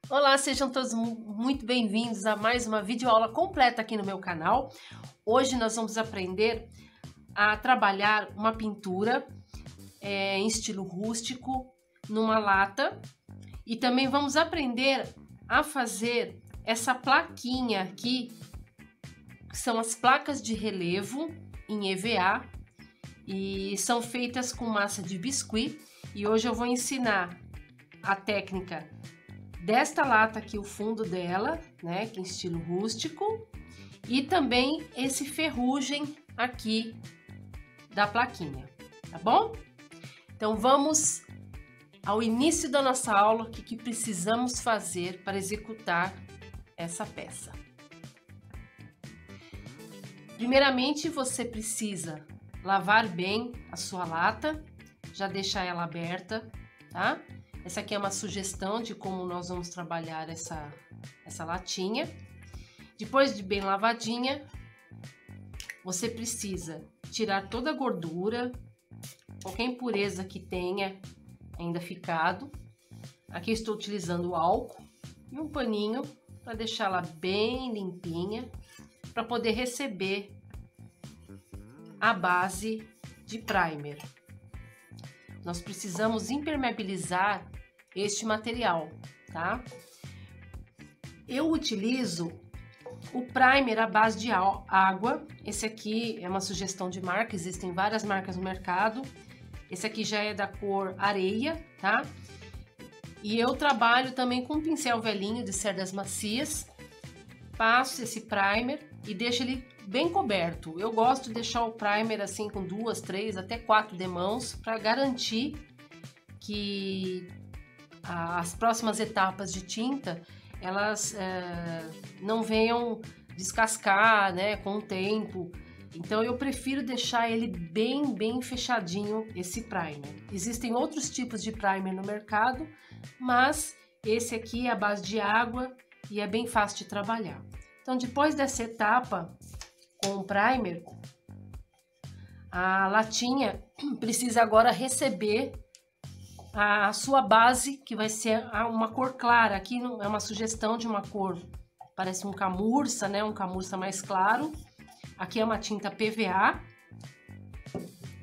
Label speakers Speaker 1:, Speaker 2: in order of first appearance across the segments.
Speaker 1: Olá, sejam todos muito bem-vindos a mais uma videoaula completa aqui no meu canal. Hoje nós vamos aprender a trabalhar uma pintura em estilo rústico numa lata e também vamos aprender a fazer essa plaquinha aqui, que são as placas de relevo em EVA e são feitas com massa de biscuit. E hoje eu vou ensinar a técnica desta lata aqui, o fundo dela, né, que é em estilo rústico, e também esse ferrugem aqui da plaquinha, tá bom? Então vamos ao início da nossa aula, o que precisamos fazer para executar essa peça. Primeiramente, você precisa lavar bem a sua lata, já deixar ela aberta, tá? Essa aqui é uma sugestão de como nós vamos trabalhar essa latinha. Depois de bem lavadinha, você precisa tirar toda a gordura, qualquer impureza que tenha ainda ficado. Aqui estou utilizando álcool e um paninho para deixá-la bem limpinha, para poder receber a base de primer. Nós precisamos impermeabilizar este material, tá? Eu utilizo o primer à base de água. Esse aqui é uma sugestão de marca, existem várias marcas no mercado. Esse aqui já é da cor areia, tá? E eu trabalho também com um pincel velhinho de cerdas macias. Passo esse primer e deixo ele bem coberto. Eu gosto de deixar o primer assim com 2, 3, até 4 demãos para garantir que as próximas etapas de tinta elas não venham descascar, né, com o tempo. Então eu prefiro deixar ele bem fechadinho, esse primer. Existem outros tipos de primer no mercado, mas esse aqui é a base de água e é bem fácil de trabalhar. Então depois dessa etapa com o primer, a latinha precisa agora receber a sua base, que vai ser uma cor clara. Aqui é uma sugestão de uma cor, parece um camurça, né? Um camurça mais claro. Aqui é uma tinta PVA.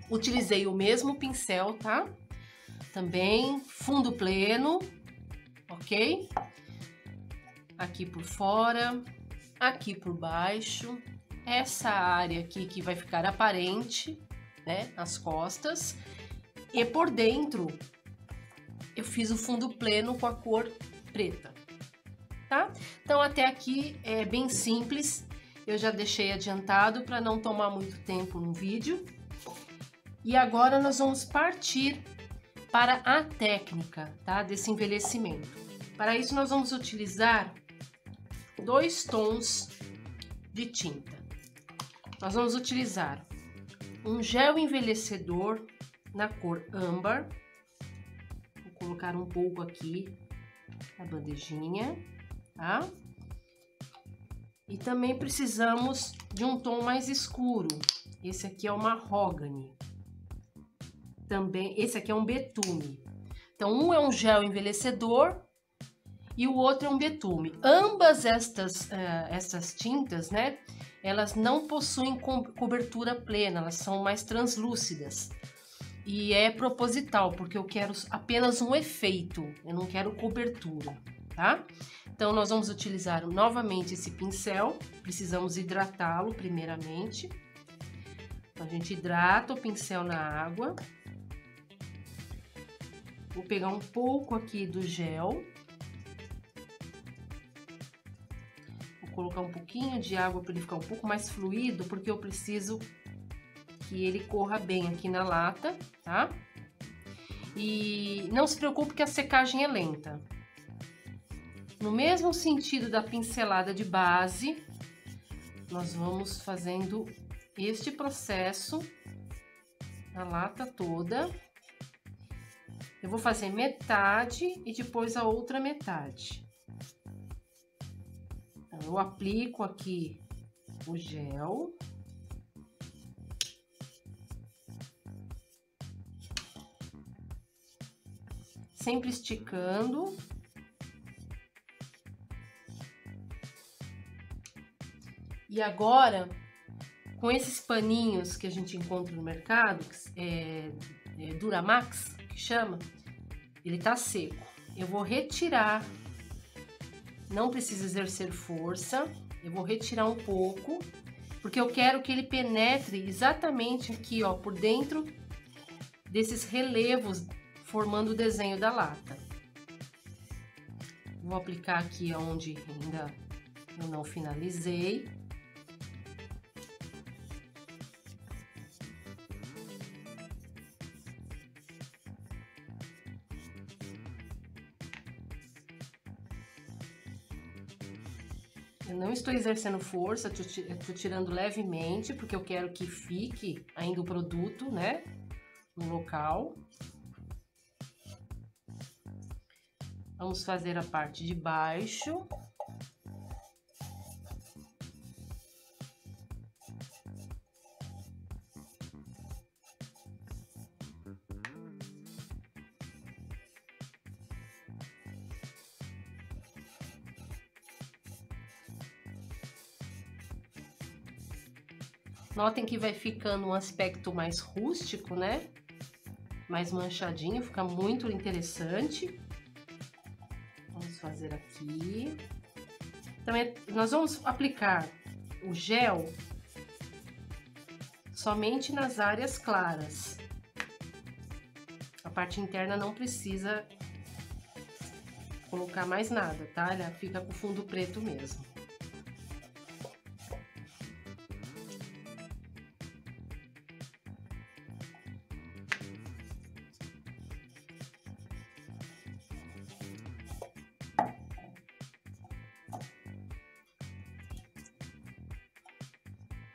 Speaker 1: Utilizei o mesmo pincel, tá? Também fundo pleno, ok? Aqui por fora, aqui por baixo. Essa área aqui que vai ficar aparente, né? Nas costas. E por dentro eu fiz o fundo pleno com a cor preta, tá? Então até aqui é bem simples, eu já deixei adiantado para não tomar muito tempo no vídeo. E agora nós vamos partir para a técnica, tá? Desse envelhecimento. Para isso nós vamos utilizar 2 tons de tinta. Nós vamos utilizar um gel envelhecedor na cor âmbar. Colocar um pouco aqui na bandejinha, tá? E também precisamos de um tom mais escuro. Esse aqui é o mahogany. Também, esse aqui é um betume. Então, um é um gel envelhecedor e o outro é um betume. Ambas estas tintas, né? Elas não possuem cobertura plena, elas são mais translúcidas. E é proposital, porque eu quero apenas um efeito, eu não quero cobertura, tá? Então, nós vamos utilizar novamente esse pincel, precisamos hidratá-lo primeiramente. Então, a gente hidrata o pincel na água. Vou pegar um pouco aqui do gel. Vou colocar um pouquinho de água para ele ficar um pouco mais fluido, porque eu preciso que ele corra bem aqui na lata, tá? E não se preocupe que a secagem é lenta. No mesmo sentido da pincelada de base, nós vamos fazendo este processo na lata toda. Eu vou fazer metade e depois a outra metade. Então, eu aplico aqui o gel. Sempre esticando E agora, com esses paninhos que a gente encontra no mercado, Duramax, que chama, ele tá seco. Eu vou retirar, não precisa exercer força, eu vou retirar um pouco, porque eu quero que ele penetre exatamente aqui, ó, por dentro desses relevos, formando o desenho da lata. Vou aplicar aqui onde ainda eu não finalizei. Eu não estou exercendo força, estou tirando levemente, porque eu quero que fique ainda o produto, né, no local. Vamos fazer a parte de baixo. Notem que vai ficando um aspecto mais rústico, né? Mais manchadinho, fica muito interessante. Vamos fazer aqui. Também nós vamos aplicar o gel somente nas áreas claras. A parte interna não precisa colocar mais nada, tá? Ela fica com fundo preto mesmo.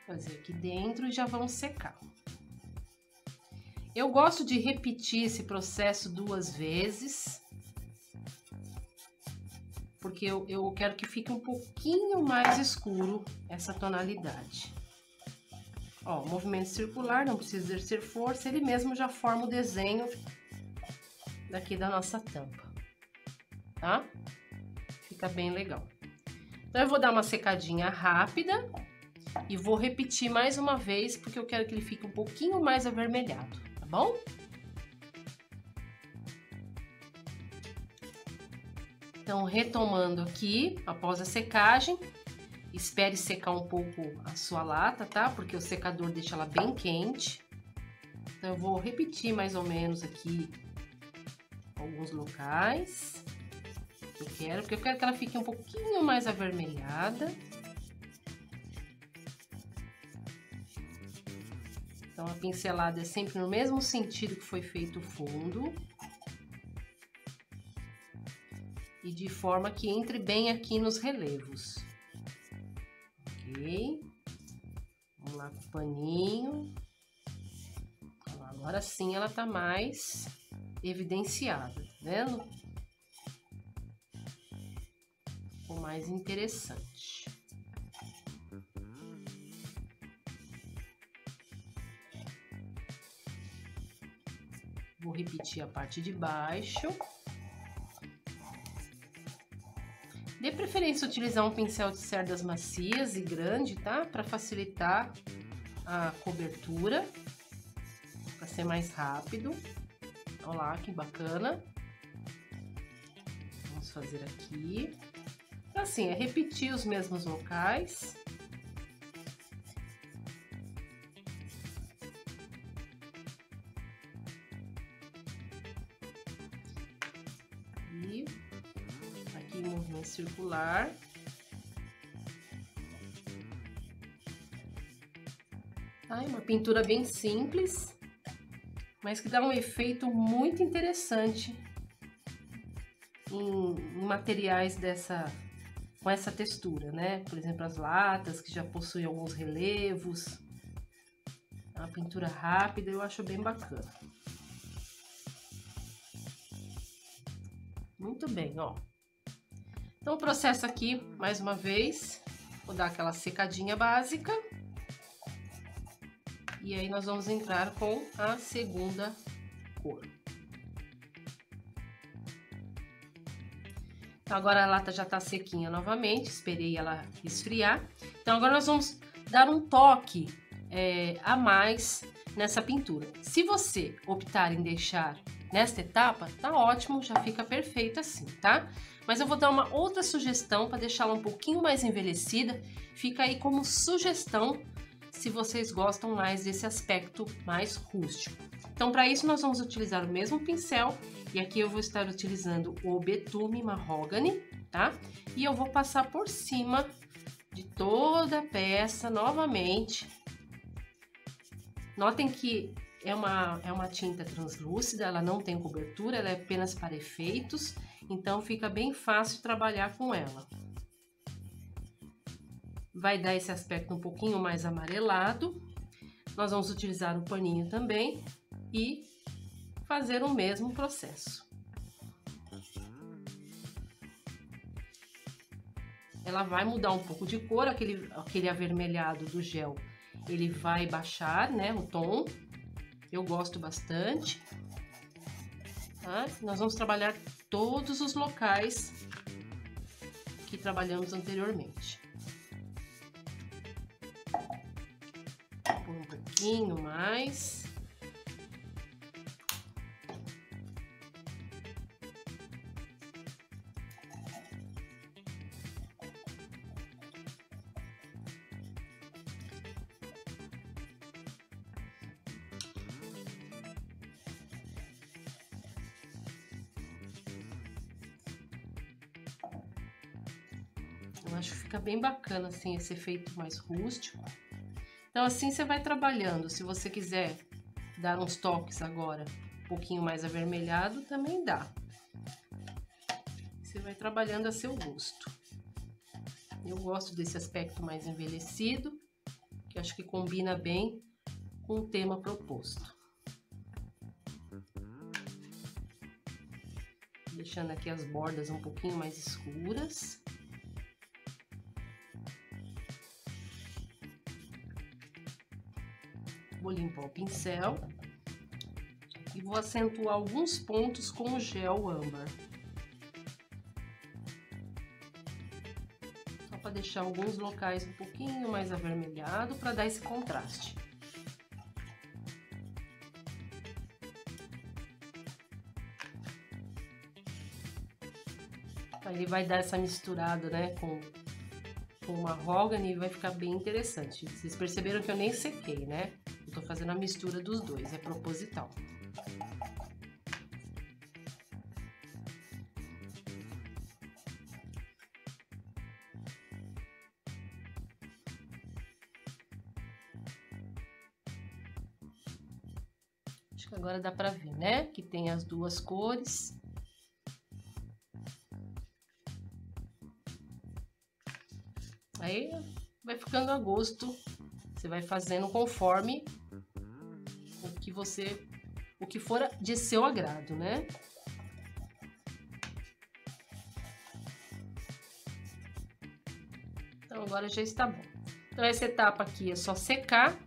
Speaker 1: Fazer aqui dentro e já vamos secar. Eu gosto de repetir esse processo 2 vezes, porque eu quero que fique um pouquinho mais escuro essa tonalidade. Ó, movimento circular, não precisa exercer força, ele mesmo já forma o desenho daqui da nossa tampa, tá? Fica bem legal. Então, eu vou dar uma secadinha rápida e vou repetir mais uma vez, porque eu quero que ele fique um pouquinho mais avermelhado, tá bom? Então, retomando aqui, após a secagem, espere secar um pouco a sua lata, tá? Porque o secador deixa ela bem quente. Então, eu vou repetir mais ou menos aqui alguns locais que eu quero, porque eu quero que ela fique um pouquinho mais avermelhada. Então, a pincelada é sempre no mesmo sentido que foi feito o fundo. E de forma que entre bem aqui nos relevos. Ok. Vamos lá com o paninho. Agora sim ela tá mais evidenciada, tá vendo? Ficou mais interessante. Vou repetir a parte de baixo. Dê preferência utilizar um pincel de cerdas macias e grande, tá? Para facilitar a cobertura, para ser mais rápido. Olha lá, que bacana. Vamos fazer aqui. Assim, é repetir os mesmos locais. E aqui movimento circular. Tá? É uma pintura bem simples, mas que dá um efeito muito interessante em materiais com essa textura, né? Por exemplo, as latas que já possuem alguns relevos. É uma pintura rápida, eu acho bem bacana. Muito bem, ó. Então, o processo aqui, mais uma vez, vou dar aquela secadinha básica. E aí, nós vamos entrar com a segunda cor. Então, agora a lata já tá sequinha novamente, esperei ela esfriar. Então, agora nós vamos dar um toque a mais nessa pintura. Se você optar em deixar nesta etapa, tá ótimo, já fica perfeito assim, tá? Mas eu vou dar uma outra sugestão para deixá-la um pouquinho mais envelhecida. Fica aí como sugestão se vocês gostam mais desse aspecto mais rústico. Então, para isso, nós vamos utilizar o mesmo pincel e aqui eu vou estar utilizando o Betume Mahogany, tá? E eu vou passar por cima de toda a peça novamente. Notem que é uma tinta translúcida, ela não tem cobertura, ela é apenas para efeitos, então fica bem fácil trabalhar com ela. Vai dar esse aspecto um pouquinho mais amarelado. Nós vamos utilizar o paninho também e fazer o mesmo processo. Ela vai mudar um pouco de cor, aquele avermelhado do gel, ele vai baixar, né, o tom. Eu gosto bastante. Tá? Nós vamos trabalhar todos os locais que trabalhamos anteriormente. Um pouquinho mais. Eu acho que fica bem bacana assim esse efeito mais rústico. Então assim você vai trabalhando. Se você quiser dar uns toques agora um pouquinho mais avermelhado, também dá. Você vai trabalhando a seu gosto. Eu gosto desse aspecto mais envelhecido, que acho que combina bem com o tema proposto. Deixando aqui as bordas um pouquinho mais escuras. Vou limpar o pincel e vou acentuar alguns pontos com o gel âmbar. Só para deixar alguns locais um pouquinho mais avermelhado para dar esse contraste. Aí ele vai dar essa misturada, né, com o mahogany e vai ficar bem interessante. Vocês perceberam que eu nem sequei, né? Eu tô fazendo a mistura dos dois, é proposital. Acho que agora dá pra ver, né? Que tem as duas cores. Aí vai ficando a gosto. Você vai fazendo conforme o que for de seu agrado, né? Então agora já está bom. Então essa etapa aqui é só secar,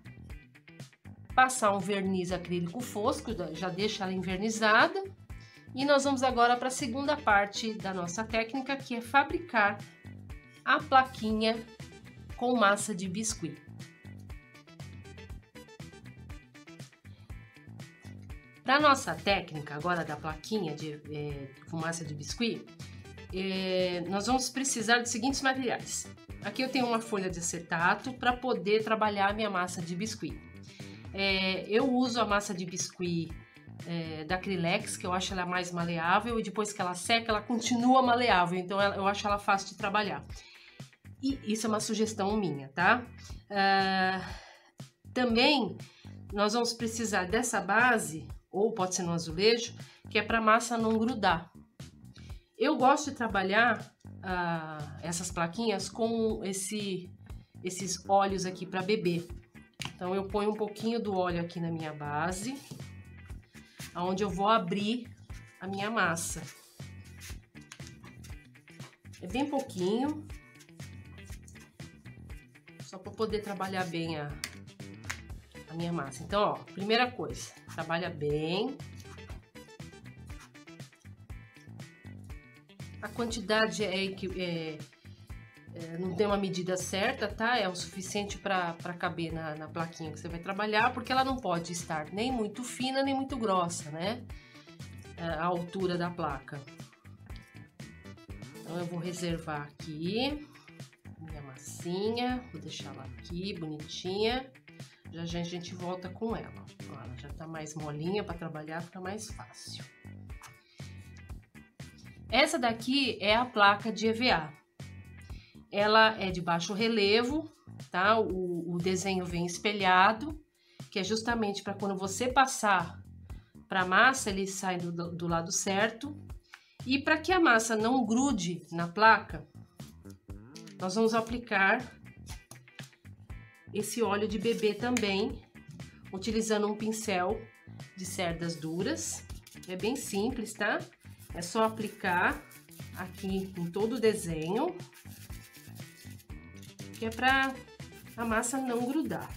Speaker 1: passar um verniz acrílico fosco, já deixa ela envernizada. E nós vamos agora para a segunda parte da nossa técnica, que é fabricar a plaquinha com massa de biscuit. Para nossa técnica agora da plaquinha com massa de biscuit, nós vamos precisar dos seguintes materiais. Aqui eu tenho uma folha de acetato para poder trabalhar a minha massa de biscuit. Eu uso a massa de biscuit da Acrylex, que eu acho ela mais maleável, e depois que ela seca, ela continua maleável, então eu acho ela fácil de trabalhar. E isso é uma sugestão minha, tá? Também nós vamos precisar dessa base, ou pode ser no azulejo, que é para a massa não grudar. Eu gosto de trabalhar essas plaquinhas com esses óleos aqui para bebê. Então eu ponho um pouquinho do óleo aqui na minha base, onde eu vou abrir a minha massa. É bem pouquinho, só para poder trabalhar bem a minha massa. Então, ó, primeira coisa, trabalha bem. quantidade não tem uma medida certa, tá? É o suficiente para caber na plaquinha que você vai trabalhar, porque ela não pode estar nem muito fina, nem muito grossa, né? A altura da placa. Então, eu vou reservar aqui minha massinha, vou deixar ela aqui, bonitinha. Já já a gente volta com ela. Ó, ela já tá mais molinha para trabalhar, fica mais fácil. Essa daqui é a placa de EVA. Ela é de baixo relevo, tá? O desenho vem espelhado, que é justamente para quando você passar para a massa, ele sai do lado certo. E para que a massa não grude na placa, nós vamos aplicar esse óleo de bebê também, utilizando um pincel de cerdas duras. É bem simples, tá? É só aplicar aqui em todo o desenho, que é para a massa não grudar.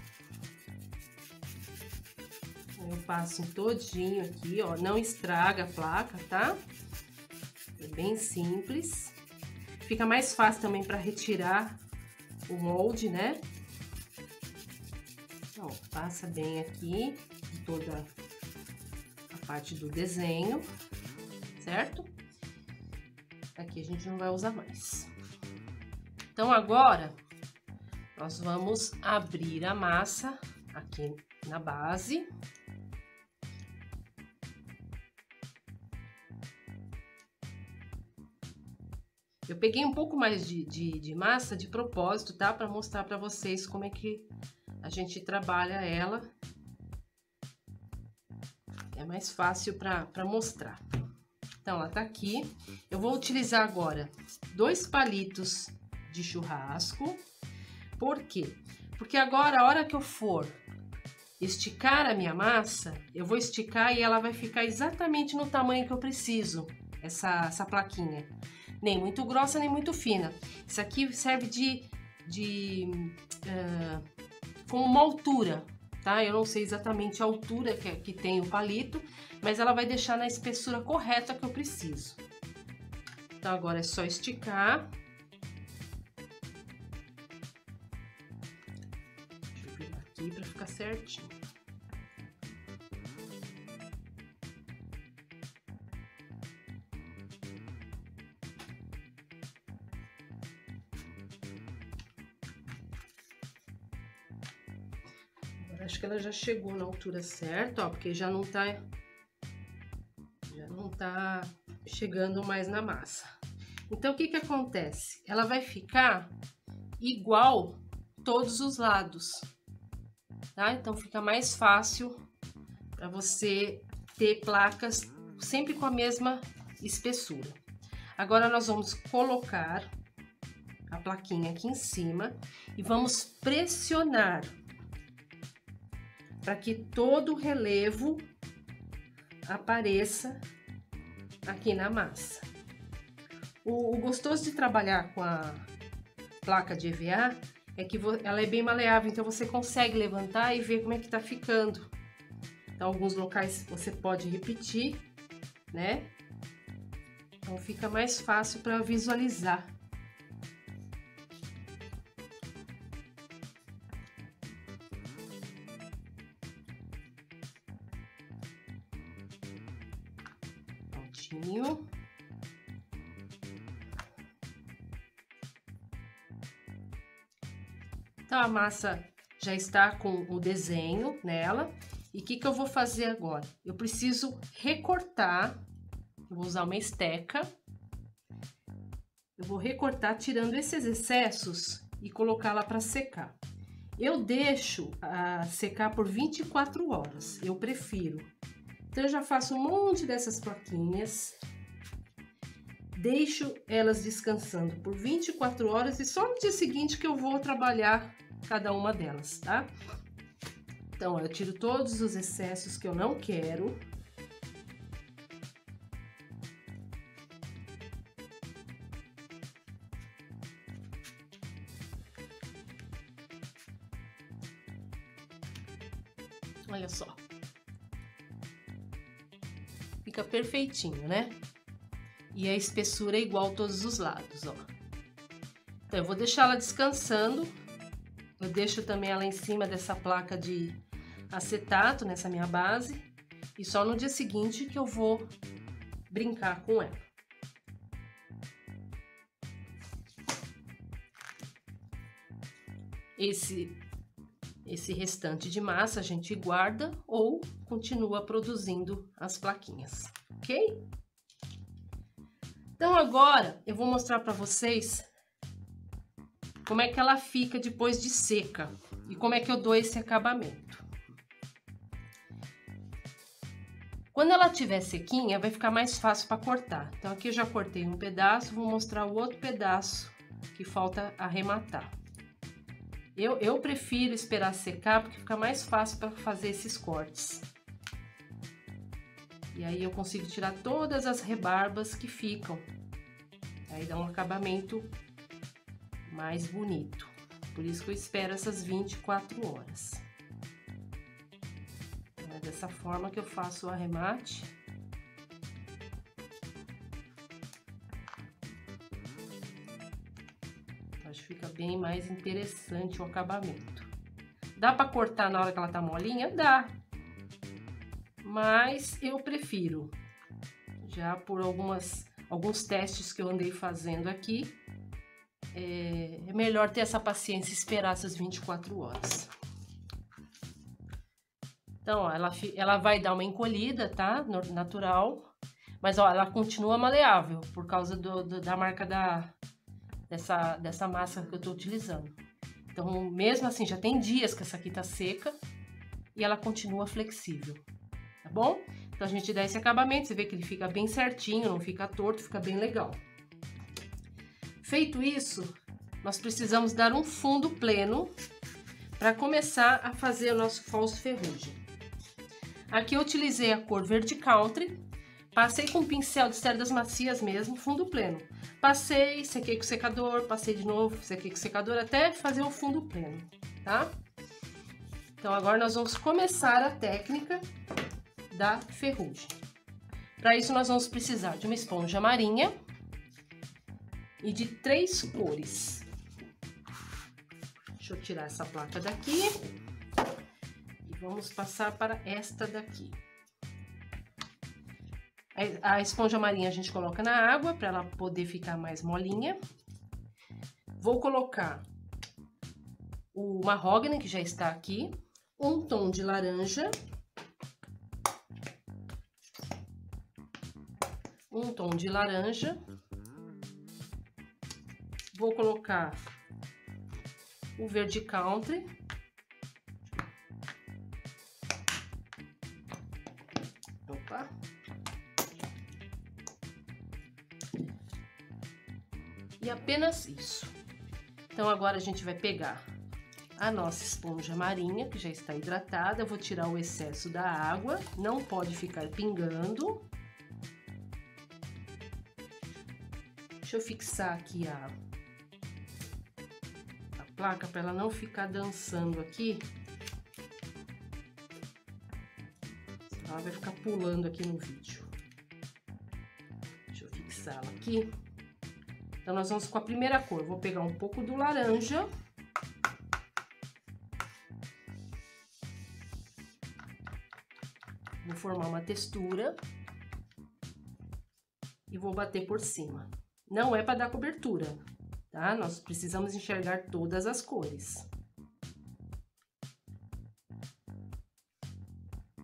Speaker 1: Eu passo em todinho aqui, ó, não estraga a placa, tá? É bem simples. Fica mais fácil também para retirar o molde, né? Então, passa bem aqui em toda a parte do desenho, certo? Aqui a gente não vai usar mais. Então, agora, nós vamos abrir a massa aqui na base. Eu peguei um pouco mais de massa de propósito, tá? Para mostrar para vocês como é que a gente trabalha ela. É mais fácil para mostrar. Então, ela tá aqui. Eu vou utilizar agora 2 palitos de churrasco. Por quê? Porque agora, a hora que eu for esticar a minha massa, eu vou esticar e ela vai ficar exatamente no tamanho que eu preciso, essa plaquinha. Nem muito grossa, nem muito fina. Isso aqui serve com uma altura, tá? Eu não sei exatamente a altura que tem o palito, mas ela vai deixar na espessura correta que eu preciso. Então, agora é só esticar. Deixa eu virar aqui para ficar certinho. Acho que ela já chegou na altura certa, ó, porque já não tá chegando mais na massa. Então, o que que acontece? Ela vai ficar igual todos os lados, tá? Então, fica mais fácil para você ter placas sempre com a mesma espessura. Agora, nós vamos colocar a plaquinha aqui em cima e vamos pressionar para que todo o relevo apareça aqui na massa. O gostoso de trabalhar com a placa de EVA é que ela é bem maleável, então você consegue levantar e ver como é que tá ficando. Então, alguns locais você pode repetir, né? Então, fica mais fácil para visualizar. Prontinho. Então, a massa já está com o desenho nela. E o que que eu vou fazer agora? Eu preciso recortar. Eu vou usar uma esteca. Eu vou recortar tirando esses excessos e colocá-la para secar. Eu deixo secar por 24 horas, eu prefiro. Então, eu já faço um monte dessas plaquinhas, deixo elas descansando por 24 horas e só no dia seguinte que eu vou trabalhar cada uma delas, tá? Então, ó, eu tiro todos os excessos que eu não quero. Olha só. Fica perfeitinho, né? E a espessura é igual todos os lados, ó. Então, eu vou deixar ela descansando. Eu deixo também ela em cima dessa placa de acetato, nessa minha base. E só no dia seguinte que eu vou brincar com ela. Esse restante de massa a gente guarda ou continua produzindo as plaquinhas, ok? Então agora eu vou mostrar para vocês como é que ela fica depois de seca e como é que eu dou esse acabamento. Quando ela estiver sequinha, vai ficar mais fácil para cortar. Então aqui eu já cortei um pedaço, vou mostrar o outro pedaço que falta arrematar. Eu prefiro esperar secar porque fica mais fácil para fazer esses cortes. E aí eu consigo tirar todas as rebarbas que ficam. Aí dá um acabamento mais bonito. Por isso que eu espero essas 24 horas. É dessa forma que eu faço o arremate. Acho que fica bem mais interessante o acabamento. Dá para cortar na hora que ela tá molinha? Dá. Mas eu prefiro. Já por alguns testes que eu andei fazendo aqui, é melhor ter essa paciência e esperar essas 24 horas. Então, ó, ela vai dar uma encolhida, tá? Natural. Mas, ó, ela continua maleável por causa da marca dessa massa que eu tô utilizando. Então, mesmo assim, já tem dias que essa aqui tá seca e ela continua flexível, tá bom? Então, a gente dá esse acabamento, você vê que ele fica bem certinho, não fica torto, fica bem legal. Feito isso, nós precisamos dar um fundo pleno para começar a fazer o nosso falso ferrugem. Aqui eu utilizei a cor Verde Country, passei com um pincel de cerdas macias mesmo, fundo pleno. Passei, sequei com o secador, passei de novo, sequei com o secador até fazer o fundo pleno, tá? Então agora nós vamos começar a técnica da ferrugem. Para isso nós vamos precisar de uma esponja marinha e de 3 cores. Deixa eu tirar essa placa daqui e vamos passar para esta daqui. A esponja marinha a gente coloca na água para ela poder ficar mais molinha. Vou colocar o mahogany, que já está aqui, um tom de laranja, vou colocar o Verde Country, opa, e apenas isso. Então agora a gente vai pegar a nossa esponja marinha, que já está hidratada. Eu vou tirar o excesso da água, não pode ficar pingando. Deixa eu fixar aqui a placa para ela não ficar dançando aqui. Ela vai ficar pulando aqui no vídeo. Deixa eu fixá-la aqui. Então, nós vamos com a primeira cor. Vou pegar um pouco do laranja. Vou formar uma textura. E vou bater por cima. Não é para dar cobertura, tá? Nós precisamos enxergar todas as cores.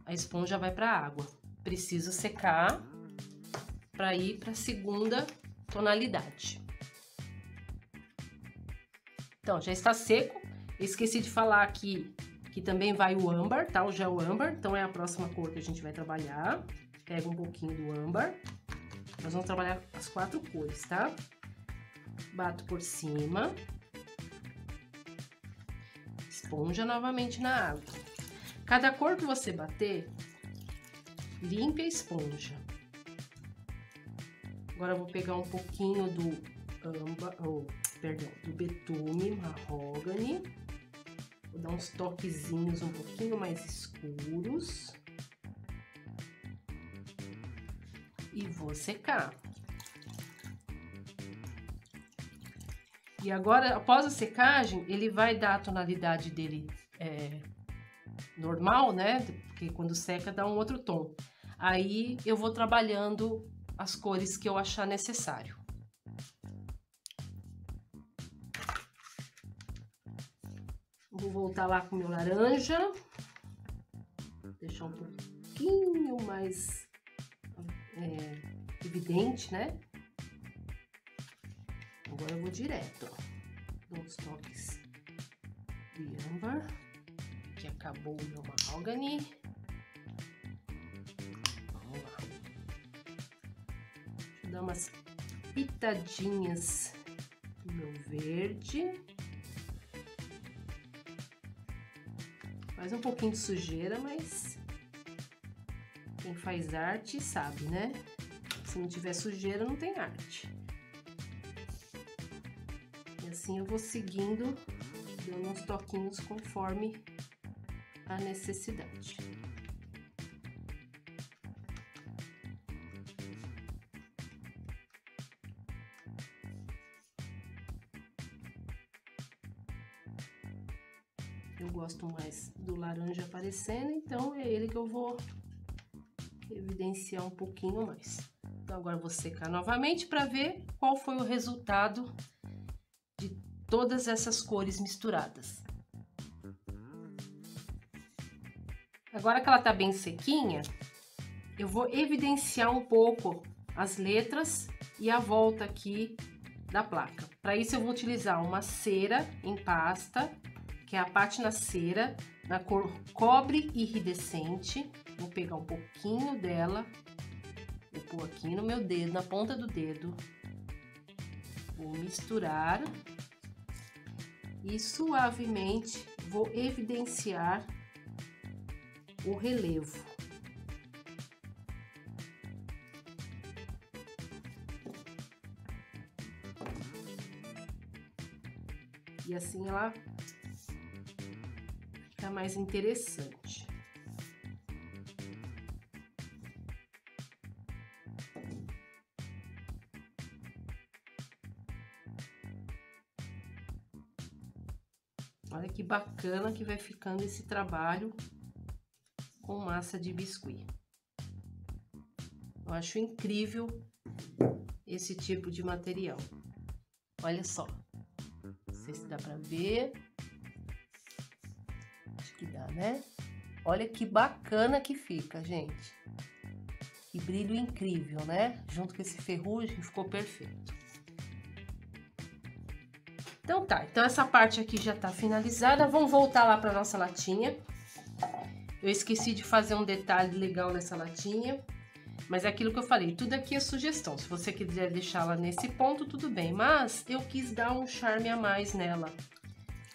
Speaker 1: A esponja vai para a água. Preciso secar para ir para a segunda tonalidade. Então, já está seco. Eu esqueci de falar aqui que também vai o âmbar, tá? O gel âmbar. Então, é a próxima cor que a gente vai trabalhar. Pega um pouquinho do âmbar. Nós vamos trabalhar as 4 cores, tá? Bato por cima. Esponja novamente na água. Cada cor que você bater, limpe a esponja. Agora eu vou pegar um pouquinho do do betume mahogany. Vou dar uns toquezinhos um pouquinho mais escuros. E vou secar. E agora, após a secagem, ele vai dar a tonalidade dele normal, né? Porque quando seca dá um outro tom. Aí eu vou trabalhando as cores que eu achar necessário. Vou voltar lá com o meu laranja. Deixar um pouquinho mais evidente, né? Agora eu vou direto, ó. Dou uns toques de âmbar. Aqui acabou o meu mahogany. Vamos lá. Deixa eu dar umas pitadinhas no meu verde. Faz um pouquinho de sujeira, mas quem faz arte sabe, né? Se não tiver sujeira, não tem arte. E assim eu vou seguindo, dando uns toquinhos conforme a necessidade. Eu gosto mais do laranja aparecendo, então é ele que eu vou evidenciar um pouquinho mais. Então agora eu vou secar novamente para ver qual foi o resultado de todas essas cores misturadas. Agora que ela tá bem sequinha, eu vou evidenciar um pouco as letras e a volta aqui da placa. Para isso eu vou utilizar uma cera em pasta, que é a pátina cera, na cor cobre iridescente. Vou pegar um pouquinho dela, vou pôr aqui no meu dedo, na ponta do dedo. Vou misturar e suavemente vou evidenciar o relevo. E assim ela fica mais interessante. Olha que bacana que vai ficando esse trabalho com massa de biscuit. Eu acho incrível esse tipo de material. Olha só. Não sei se dá pra ver. Acho que dá, né? Olha que bacana que fica, gente. Que brilho incrível, né? Junto com esse ferrugem, ficou perfeito. Então tá, então essa parte aqui já tá finalizada. Vamos voltar lá pra nossa latinha. Eu esqueci de fazer um detalhe legal nessa latinha. Mas é aquilo que eu falei, tudo aqui é sugestão. Se você quiser deixá-la nesse ponto, tudo bem. Mas eu quis dar um charme a mais nela.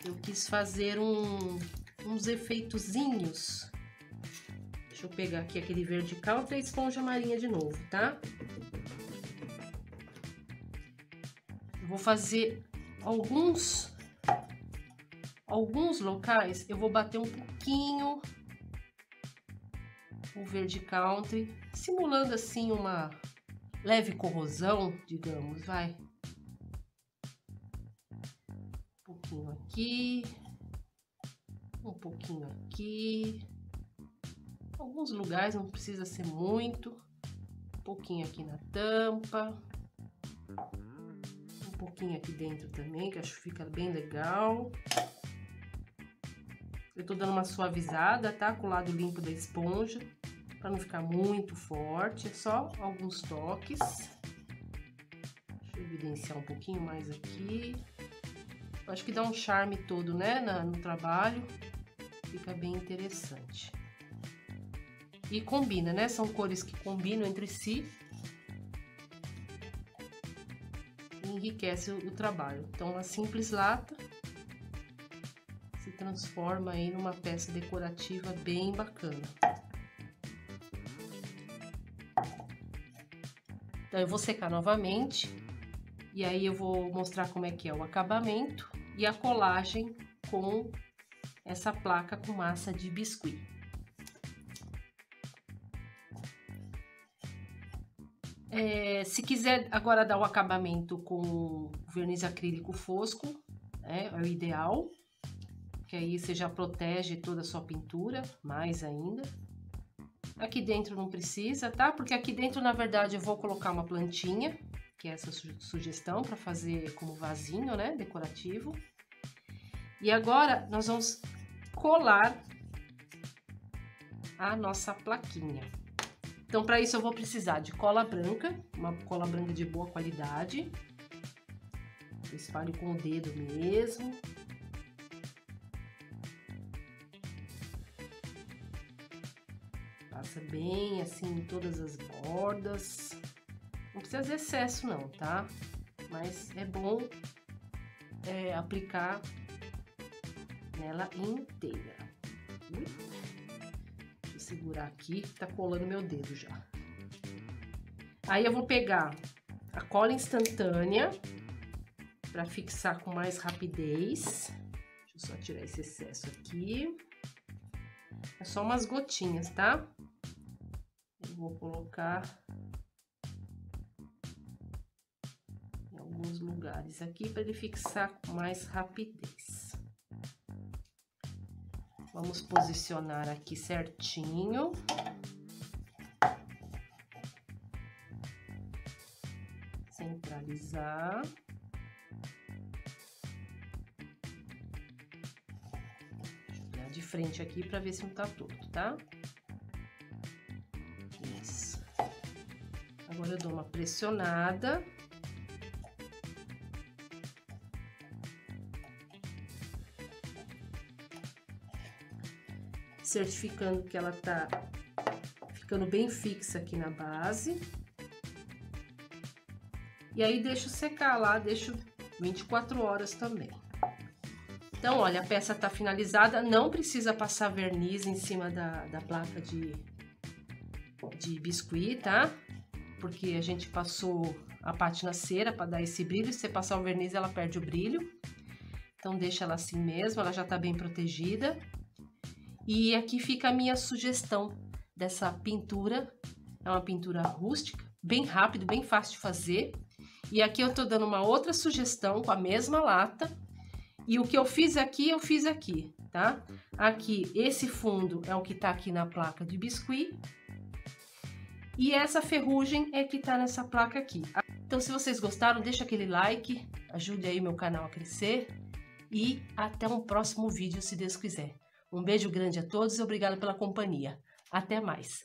Speaker 1: Eu quis fazer uns efeitozinhos. Deixa eu pegar aqui aquele verde country e esponja marinha de novo, tá? Eu vou fazer alguns locais, eu vou bater um pouquinho o verde country, simulando assim uma leve corrosão, digamos, vai. Um pouquinho aqui, um pouquinho aqui. Alguns lugares não precisa ser muito. Um pouquinho aqui na tampa. Um pouquinho aqui dentro também, que acho que fica bem legal. Eu tô dando uma suavizada, tá? Com o lado limpo da esponja. Pra não ficar muito forte, é só alguns toques. Deixa eu evidenciar um pouquinho mais aqui. Acho que dá um charme todo, né, no trabalho. Fica bem interessante. E combina, né? São cores que combinam entre si. E enriquece o trabalho. Então, uma simples lata se transforma aí numa peça decorativa bem bacana. Então, eu vou secar novamente, e aí eu vou mostrar como é que é o acabamento e a colagem com essa placa com massa de biscuit. Se quiser agora dar o acabamento com verniz acrílico fosco, é o ideal, que aí você já protege toda a sua pintura, mais ainda. Aqui dentro não precisa, tá? Porque aqui dentro, na verdade, eu vou colocar uma plantinha, que é essa sugestão para fazer como vasinho, né, decorativo. E agora nós vamos colar a nossa plaquinha. Então, para isso eu vou precisar de cola branca, uma cola branca de boa qualidade. Eu espalho com o dedo mesmo. Passa bem assim em todas as bordas. Não precisa de excesso não, tá? Mas é bom aplicar nela inteira. Deixa eu segurar aqui, tá colando meu dedo já. Aí eu vou pegar a cola instantânea para fixar com mais rapidez. Deixa eu só tirar esse excesso aqui. É só umas gotinhas, tá? Eu vou colocar em alguns lugares aqui para ele fixar com mais rapidez. Vamos posicionar aqui certinho. Centralizar. Deixa eu olhar de frente aqui para ver se não tá torto, tá? Isso. Agora eu dou uma pressionada. Certificando que ela tá ficando bem fixa aqui na base. E aí deixo secar lá, deixo 24 horas também. Então, olha, a peça tá finalizada, não precisa passar verniz em cima da placa de biscuit, tá? Porque a gente passou a pátina cera para dar esse brilho. Se você passar o verniz, ela perde o brilho. Então, deixa ela assim mesmo, ela já tá bem protegida. E aqui fica a minha sugestão dessa pintura. É uma pintura rústica, bem rápido, bem fácil de fazer. E aqui eu tô dando uma outra sugestão com a mesma lata. E o que eu fiz aqui, tá? Aqui, esse fundo é o que tá aqui na placa de biscuit. E essa ferrugem é que tá nessa placa aqui. Então, se vocês gostaram, deixa aquele like, ajude aí meu canal a crescer. E até um próximo vídeo, se Deus quiser. Um beijo grande a todos e obrigada pela companhia. Até mais!